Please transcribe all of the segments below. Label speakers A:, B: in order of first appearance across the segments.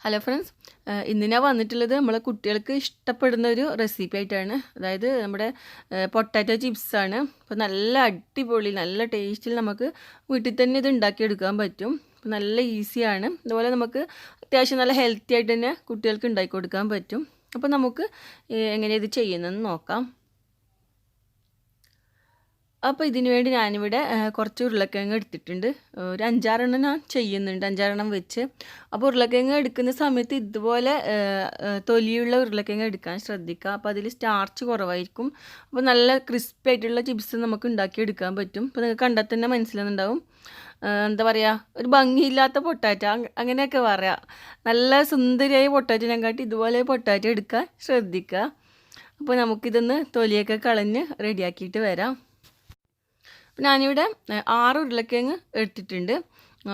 A: Hello friends, ഇന്ന് ഞാൻ വന്നിട്ടുള്ളത് നമ്മളെ കുട്ടികൾക്ക് ഇഷ്ടപ്പെടുന്ന ഒരു റെസിപ്പി ആയിട്ടാണ്. അതായത് നമ്മുടെ പൊട്ടാറ്റോ ചിപ്സാണ്. അപ്പോൾ നല്ല അടിപൊളി നല്ല ടേസ്റ്റിൽ നമുക്ക് വീട്ടിൽ തന്നെ ഇത് ഉണ്ടാക്കിയെടുക്കാൻ പറ്റും. അപ്പോൾ നല്ല ഈസിയാണ്. അതുപോലെ നമുക്ക് അത്യാവശ്യം നല്ല ഹെൽത്തി ആയിട്ട് തന്നെ കുട്ടികൾക്ക് ഉണ്ടാക്കി കൊടുക്കാൻ പറ്റും. അപ്പോൾ നമുക്ക് എങ്ങനെയാണ് ഇത് ചെയ്യുന്നതെന്ന് നോക്കാം. അപ്പോൾ ഇതിന് വേണ്ടി ഞാനിവിടെ കുറച്ച് ഉരുളക്കിഴങ്ങ് എടുത്തിട്ടുണ്ട്. ഒരു 5-6 ഞാൻ ചെയ്യുന്നുണ്ട്, 5-6 വെച്ച്. അപ്പോൾ ഉരുളക്കിഴങ്ങ് എടുക്കുന്ന സമയത്ത് ഇതുപോലെ തൊലിയുള്ള ഉരുളക്കിഴങ്ങ് എടുക്കാൻ ശ്രദ്ധിക്കുക. അപ്പോൾ അതിൽ സ്റ്റാർച്ച് കുറവായിരിക്കും. അപ്പോൾ നല്ല ക്രിസ്പി ആയിട്ടുള്ള ചിപ്സ് നമുക്ക് ഉണ്ടാക്കിയെടുക്കാൻ പറ്റും. അപ്പോൾ നിങ്ങൾക്ക് കണ്ടാൽ തന്നെ മനസ്സിലാകുന്നുണ്ടാവും. എന്താ പറയുക, ഒരു ഭംഗിയില്ലാത്ത പൊട്ടാറ്റോ അങ്ങനെയൊക്കെ പറയാം. നല്ല സുന്ദരിയായ പൊട്ടാറ്റോനെ കാട്ടി ഇതുപോലെ പൊട്ടാറ്റോ എടുക്കാൻ ശ്രദ്ധിക്കുക. അപ്പോൾ നമുക്കിതൊന്ന് തൊലിയൊക്കെ കളഞ്ഞ് റെഡിയാക്കിയിട്ട് വരാം. അപ്പോൾ ഞാനിവിടെ 6 ഉരുളക്കിഴങ്ങ് എടുത്തിട്ടുണ്ട്.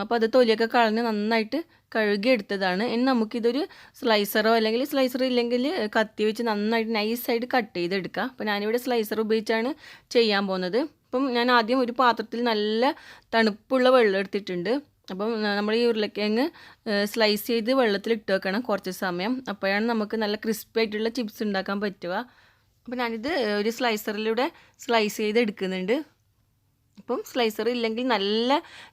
A: അപ്പോൾ അത് തൊലിയൊക്കെ കളഞ്ഞ് നന്നായിട്ട് കഴുകി എടുത്തതാണ്. ഇനി നമുക്കിതൊരു സ്ലൈസറോ അല്ലെങ്കിൽ സ്ലൈസർ ഇല്ലെങ്കിൽ കത്തി വെച്ച് നന്നായിട്ട് നൈസായിട്ട് കട്ട് ചെയ്തെടുക്കാം. അപ്പോൾ ഞാനിവിടെ സ്ലൈസർ ഉപയോഗിച്ചാണ് ചെയ്യാൻ പോകുന്നത്. അപ്പം ഞാൻ ആദ്യം ഒരു പാത്രത്തിൽ നല്ല തണുപ്പുള്ള വെള്ളം എടുത്തിട്ടുണ്ട്. അപ്പം നമ്മൾ ഈ ഉരുളക്കിഴങ്ങ് സ്ലൈസ് ചെയ്ത് വെള്ളത്തിൽ ഇട്ട് വെക്കണം കുറച്ച് സമയം. അപ്പോഴാണ് നമുക്ക് നല്ല ക്രിസ്പി ആയിട്ടുള്ള ചിപ്സ് ഉണ്ടാക്കാൻ പറ്റുക. അപ്പോൾ ഞാനിത് ഒരു സ്ലൈസറിലൂടെ സ്ലൈസ് ചെയ്ത് എടുക്കുന്നുണ്ട്. അപ്പം സ്ലൈസർ ഇല്ലെങ്കിൽ നല്ല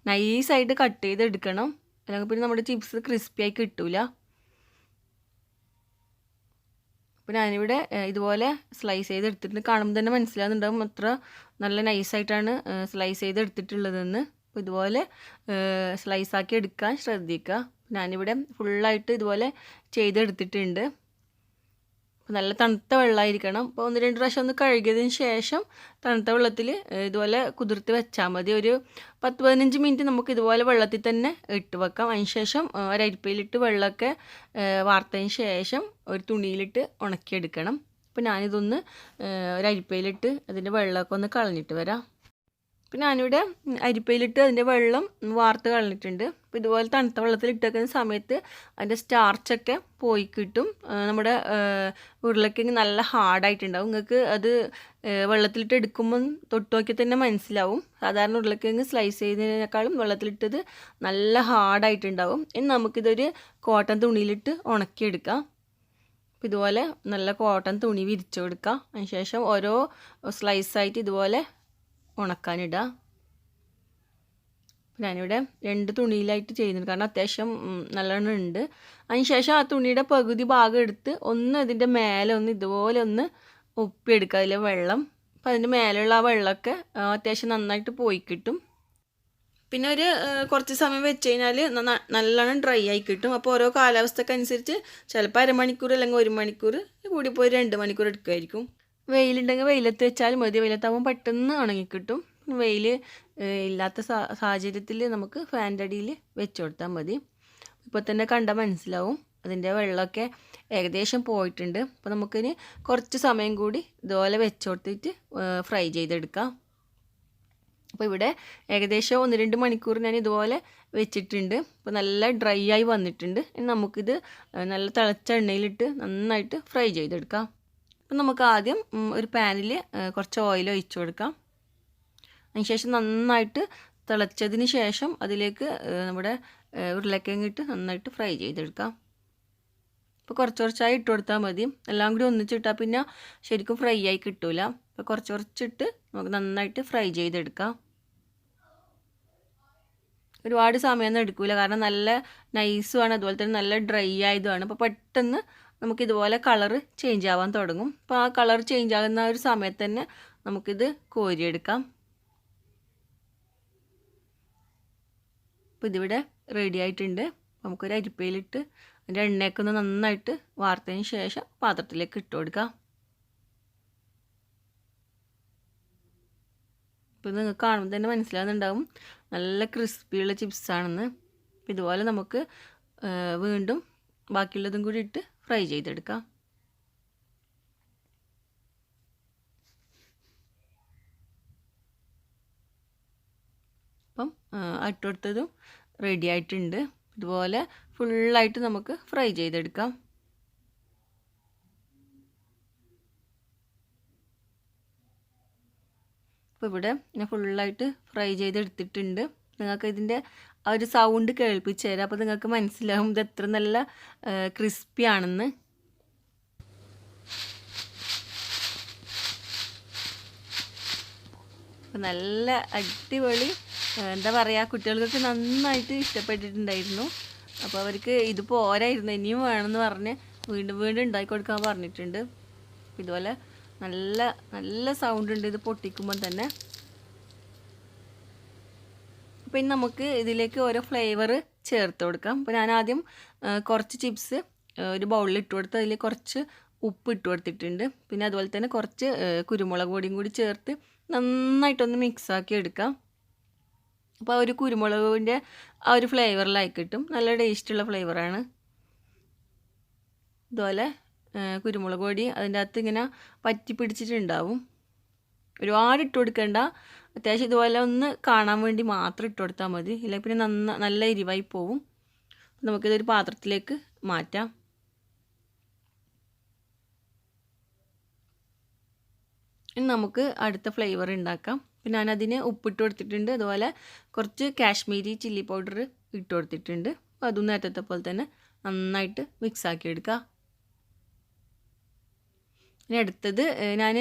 A: നൈസായിട്ട് കട്ട് ചെയ്തെടുക്കണം, അല്ലെങ്കിൽ പിന്നെ നമ്മുടെ ചിപ്സ് ക്രിസ്പിയായി കിട്ടില്ല. അപ്പോൾ ഞാനിവിടെ ഇതുപോലെ സ്ലൈസ് ചെയ്തെടുത്തിട്ടുണ്ട്. കാണുമ്പോൾ തന്നെ മനസ്സിലാകുന്നുണ്ടാകും അത്ര നല്ല നൈസായിട്ടാണ് സ്ലൈസ് ചെയ്തെടുത്തിട്ടുള്ളതെന്ന്. അപ്പോൾ ഇതുപോലെ സ്ലൈസാക്കി എടുക്കാൻ ശ്രദ്ധിക്കുക. ഞാനിവിടെ ഫുള്ളായിട്ട് ഇതുപോലെ ചെയ്തെടുത്തിട്ടുണ്ട്. നല്ല തണുത്ത വെള്ളമായിരിക്കണം. അപ്പോൾ 1-2 പ്രാവശ്യം ഒന്ന് കഴുകിയതിന് ശേഷം തണുത്ത വെള്ളത്തിൽ ഇതുപോലെ കുതിർത്ത് വെച്ചാൽ മതി. ഒരു 10-15 മിനിറ്റ് നമുക്ക് ഇതുപോലെ വെള്ളത്തിൽ തന്നെ ഇട്ട് വെക്കാം. അതിന് ശേഷം ഒരരിപ്പയിലിട്ട് വെള്ളമൊക്കെ വാർത്തതിന് ശേഷം ഒരു തുണിയിലിട്ട് ഉണക്കിയെടുക്കണം. അപ്പോൾ ഞാനിതൊന്ന് ഒരരിപ്പയിലിട്ട് അതിൻ്റെ വെള്ളമൊക്കെ ഒന്ന് കളഞ്ഞിട്ട് വരാം. അപ്പോൾ ഞാനിവിടെ അരിപ്പയിലിട്ട് അതിൻ്റെ വെള്ളം വാർത്ത് കളഞ്ഞിട്ടുണ്ട്. അപ്പോൾ ഇതുപോലെ തണുത്ത വെള്ളത്തിൽ ഇട്ട് വെക്കുന്ന സമയത്ത് അതിൻ്റെ സ്റ്റാർച്ചൊക്കെ പോയി കിട്ടും. നമ്മുടെ ഉരുളക്കിഴങ്ങ് നല്ല ഹാർഡായിട്ടുണ്ടാവും. നിങ്ങൾക്ക് അത് വെള്ളത്തിലിട്ട് എടുക്കുമ്പം തൊട്ട് നോക്കി തന്നെ മനസ്സിലാവും. സാധാരണ ഉരുളക്കിഴങ്ങ് സ്ലൈസ് ചെയ്യുന്നതിനേക്കാളും വെള്ളത്തിലിട്ടത് നല്ല ഹാർഡായിട്ടുണ്ടാവും. ഇനി നമുക്കിതൊരു കോട്ടൺ തുണിയിലിട്ട് ഉണക്കിയെടുക്കാം. അപ്പോൾ ഇതുപോലെ നല്ല കോട്ടൺ തുണി വിരിച്ചു കൊടുക്കുക. അതിന് ശേഷം ഓരോ സ്ലൈസായിട്ട് ഇതുപോലെ ഉണക്കാനിടുക. ഞാനിവിടെ 2 തുണിയിലായിട്ട് ചെയ്യുന്നുണ്ട്, കാരണം അത്യാവശ്യം നല്ലോണം ഉണ്ട്. അതിന് ശേഷം ആ തുണിയുടെ പകുതി ഭാഗം എടുത്ത് ഒന്ന് അതിൻ്റെ മേലെ ഒന്ന് ഇതുപോലെ ഒന്ന് ഒപ്പിയെടുക്കുക അതിലെ വെള്ളം. അപ്പോൾ അതിൻ്റെ മേലെയുള്ള ആ വെള്ളമൊക്കെ അത്യാവശ്യം നന്നായിട്ട് പോയി കിട്ടും. പിന്നെ ഒരു കുറച്ച് സമയം വെച്ച് കഴിഞ്ഞാൽ നല്ലോണം ഡ്രൈ ആയി കിട്ടും. അപ്പോൾ ഓരോ കാലാവസ്ഥക്ക് അനുസരിച്ച് ചിലപ്പോൾ 1/2 മണിക്കൂർ അല്ലെങ്കിൽ 1 മണിക്കൂർ, കൂടിപ്പോയി 2 മണിക്കൂർ എടുക്കുമായിരിക്കും. വെയിലുണ്ടെങ്കിൽ വെയിലത്ത് വെച്ചാൽ മതി. വെയിലത്താകുമ്പോൾ പെട്ടെന്ന് ഉണങ്ങിക്കിട്ടും. വെയിൽ ഇല്ലാത്ത സാഹചര്യത്തിൽ നമുക്ക് ഫാനിൻ്റെ അടിയിൽ വെച്ച് കൊടുത്താൽ മതി. ഇപ്പോൾ തന്നെ കണ്ടാൽ മനസ്സിലാവും അതിൻ്റെ വെള്ളമൊക്കെ ഏകദേശം പോയിട്ടുണ്ട്. അപ്പോൾ നമുക്കിനി കുറച്ച് സമയം കൂടി ഇതുപോലെ വെച്ച് കൊടുത്തിട്ട് ഫ്രൈ ചെയ്തെടുക്കാം. അപ്പോൾ ഇവിടെ ഏകദേശം 1-2 മണിക്കൂർ ഞാൻ ഇതുപോലെ വെച്ചിട്ടുണ്ട്. അപ്പോൾ നല്ല ഡ്രൈ ആയി വന്നിട്ടുണ്ട്. ഇനി നമുക്കിത് നല്ല തിളച്ച എണ്ണയിലിട്ട് നന്നായിട്ട് ഫ്രൈ ചെയ്തെടുക്കാം. അപ്പം നമുക്ക് ആദ്യം ഒരു പാനിൽ കുറച്ച് ഓയിൽ ഒഴിച്ചു കൊടുക്കാം. അതിനുശേഷം നന്നായിട്ട് തിളച്ചതിന് ശേഷം അതിലേക്ക് നമ്മുടെ ഉരുളക്കിഴങ്ങ് ഇട്ട് നന്നായിട്ട് ഫ്രൈ ചെയ്തെടുക്കാം. അപ്പോൾ കുറച്ചായി ഇട്ട് കൊടുത്താൽ മതി. എല്ലാം കൂടി ഒന്നിച്ചിട്ടാൽ പിന്നെ ശരിക്കും ഫ്രൈ ആയി കിട്ടില്ല. അപ്പോൾ കുറച്ചിട്ട് നമുക്ക് നന്നായിട്ട് ഫ്രൈ ചെയ്തെടുക്കാം. ഒരുപാട് സമയമൊന്നും എടുക്കില്ല, കാരണം നല്ല നൈസുമാണ്, അതുപോലെ തന്നെ നല്ല ഡ്രൈ ആയതുമാണ്. അപ്പോൾ പെട്ടെന്ന് നമുക്കിതുപോലെ കളറ് ചേഞ്ച് ആവാൻ തുടങ്ങും. അപ്പോൾ ആ കളർ ചേഞ്ച് ആകുന്ന ഒരു സമയത്ത് തന്നെ നമുക്കിത് കോരിയെടുക്കാം. അപ്പോൾ ഇതിവിടെ റെഡി ആയിട്ടുണ്ട്. നമുക്കൊരു അരിപ്പയിലിട്ട് അതിൻ്റെ എണ്ണയൊക്കെ ഒന്ന് നന്നായിട്ട് വാർത്തതിന് ശേഷം പാത്രത്തിലേക്ക് ഇട്ട് കൊടുക്കാം. ഇപ്പോൾ നിങ്ങൾക്ക് കാണുമ്പോൾ തന്നെ മനസ്സിലാകുന്നുണ്ടാവും നല്ല ക്രിസ്പിയുള്ള ചിപ്സാണെന്ന്. ഇതുപോലെ നമുക്ക് വീണ്ടും ബാക്കിയുള്ളതും കൂടി ഇട്ട് ഫ്രൈ ചെയ്തെടുക്കാം. അപ്പം ഇട്ടുകൊടുത്തതും റെഡി ആയിട്ടുണ്ട്. ഇതുപോലെ ഫുള്ളായിട്ട് നമുക്ക് ഫ്രൈ ചെയ്തെടുക്കാം. അപ്പോൾ ഇവിടെ ഞാൻ ഫുള്ളായിട്ട് ഫ്രൈ ചെയ്തെടുത്തിട്ടുണ്ട്. നിങ്ങൾക്ക് ഇതിൻ്റെ ആ ഒരു സൗണ്ട് കേൾപ്പിച്ചു തരാം. അപ്പോൾ നിങ്ങൾക്ക് മനസ്സിലാവും ഇത് എത്ര നല്ല ക്രിസ്പി ആണെന്ന്. അപ്പോൾ നല്ല അടിപൊളി, എന്താ പറയുക, കുട്ടികൾക്കൊക്കെ നന്നായിട്ട് ഇഷ്ടപ്പെട്ടിട്ടുണ്ടായിരുന്നു. അപ്പോൾ അവർക്ക് ഇത് പോരായിരുന്നു, ഇനിയും വേണമെന്ന് പറഞ്ഞ് വീണ്ടും വീണ്ടും ഉണ്ടാക്കി കൊടുക്കാൻ പറഞ്ഞിട്ടുണ്ട്. ഇതുപോലെ നല്ല നല്ല സൗണ്ട് ഉണ്ട് ഇത് പൊട്ടിക്കുമ്പോൾ തന്നെ. അപ്പോൾ ഇനി നമുക്ക് ഇതിലേക്ക് ഓരോ ഫ്ലേവർ ചേർത്ത് കൊടുക്കാം. അപ്പോൾ ഞാൻ ആദ്യം കുറച്ച് ചിപ്സ് ഒരു ബൗളിൽ ഇട്ട് കൊടുത്ത് അതിൽ കുറച്ച് ഉപ്പ് ഇട്ട് കൊടുത്തിട്ടുണ്ട്. പിന്നെ അതുപോലെ തന്നെ കുറച്ച് കുരുമുളക് പൊടിയും കൂടി ചേർത്ത് നന്നായിട്ടൊന്ന് മിക്സാക്കി എടുക്കാം. അപ്പോൾ ആ ഒരു കുരുമുളകിൻ്റെ ആ ഒരു ഫ്ലേവറിലായി കിട്ടും. നല്ല ടേസ്റ്റുള്ള ഫ്ലേവറാണ്. ഇതുപോലെ കുരുമുളക് പൊടി അതിൻ്റെ അകത്ത് ഇങ്ങനെ പറ്റി പിടിച്ചിട്ടുണ്ടാവും. ഒരുപാട് ഇട്ട് കൊടുക്കേണ്ട, അത്യാവശ്യം ഇതുപോലെ ഒന്ന് കാണാൻ വേണ്ടി മാത്രം ഇട്ട് കൊടുത്താൽ മതി. ഇല്ലെങ്കിൽ പിന്നെ നല്ല എരിവായി പോവും. നമുക്കിതൊരു പാത്രത്തിലേക്ക് മാറ്റാം. ഇനി നമുക്ക് അടുത്ത ഫ്ലേവർ ഉണ്ടാക്കാം. പിന്നെ ഞാനതിന് ഉപ്പിട്ട് കൊടുത്തിട്ടുണ്ട്. അതുപോലെ കുറച്ച് കാശ്മീരി ചില്ലി പൗഡർ ഇട്ട് കൊടുത്തിട്ടുണ്ട്. അതും നേരത്തെ പോലെ തന്നെ നന്നായിട്ട് മിക്സാക്കി എടുക്കുക. ഇനി അടുത്തത് ഞാൻ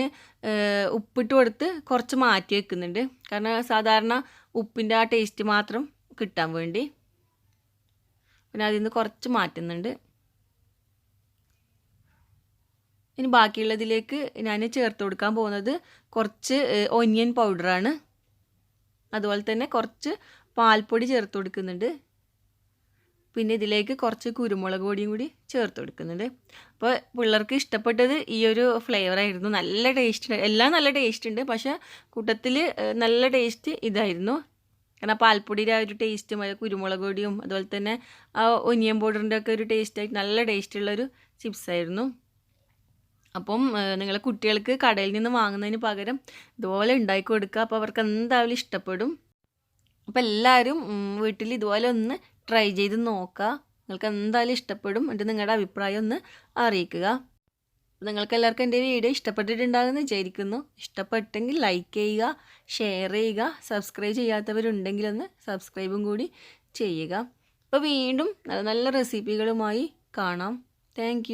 A: ഉപ്പിട്ട് കൊടുത്ത് കുറച്ച് മാറ്റി വെക്കുന്നുണ്ട്. കാരണം സാധാരണ ഉപ്പിൻ്റെ ആ ടേസ്റ്റ് മാത്രം കിട്ടാൻ വേണ്ടി. പിന്നെ അതിൽ നിന്ന് കുറച്ച് മാറ്റുന്നുണ്ട്. ഇനി ബാക്കിയുള്ളതിലേക്ക് ഞാൻ ചേർത്ത് കൊടുക്കാൻ പോകുന്നത് കുറച്ച് ഒനിയൻ പൗഡറാണ്. അതുപോലെ തന്നെ കുറച്ച് പാൽപ്പൊടി ചേർത്ത് കൊടുക്കുന്നുണ്ട്. പിന്നെ ഇതിലേക്ക് കുറച്ച് കുരുമുളക് പൊടിയും കൂടി ചേർത്ത് കൊടുക്കുന്നുണ്ട്. അപ്പോൾ പിള്ളേർക്ക് ഇഷ്ടപ്പെട്ടത് ഈ ഒരു ഫ്ലേവറായിരുന്നു. നല്ല ടേസ്റ്റ്, എല്ലാം നല്ല ടേസ്റ്റ് ഉണ്ട്. പക്ഷേ കൂട്ടത്തിൽ നല്ല ടേസ്റ്റ് ഇതായിരുന്നു. കാരണം പാൽപ്പൊടിയുടെ ആ ഒരു ടേസ്റ്റും കുരുമുളക് പൊടിയും അതുപോലെ തന്നെ ആ ഒനിയൻ പൗഡറിൻ്റെ ഒക്കെ ഒരു ടേസ്റ്റായിട്ട് നല്ല ടേസ്റ്റുള്ളൊരു ചിപ്സായിരുന്നു. അപ്പം നിങ്ങൾ കുട്ടികൾക്ക് കടയിൽ നിന്ന് വാങ്ങുന്നതിന് പകരം ഇതുപോലെ ഉണ്ടാക്കി കൊടുക്കുക. അപ്പോൾ അവർക്ക് എന്തായാലും ഇഷ്ടപ്പെടും. അപ്പോൾ എല്ലാവരും വീട്ടിൽ ഇതുപോലെ ഒന്ന് ട്രൈ ചെയ്ത് നോക്കുക. നിങ്ങൾക്ക് എന്തായാലും ഇഷ്ടപ്പെടും. എന്നിട്ട് നിങ്ങളുടെ അഭിപ്രായം ഒന്ന് അറിയിക്കുക. നിങ്ങൾക്ക് എല്ലാവർക്കും എൻ്റെ വീഡിയോ ഇഷ്ടപ്പെട്ടിട്ടുണ്ടാകുമെന്ന് വിചാരിക്കുന്നു. ഇഷ്ടപ്പെട്ടെങ്കിൽ ലൈക്ക് ചെയ്യുക, ഷെയർ ചെയ്യുക, സബ്സ്ക്രൈബ് ചെയ്യാത്തവരുണ്ടെങ്കിൽ ഒന്ന് സബ്സ്ക്രൈബും കൂടി ചെയ്യുക. അപ്പോൾ വീണ്ടും നല്ല നല്ല റെസിപ്പികളുമായി കാണാം. താങ്ക്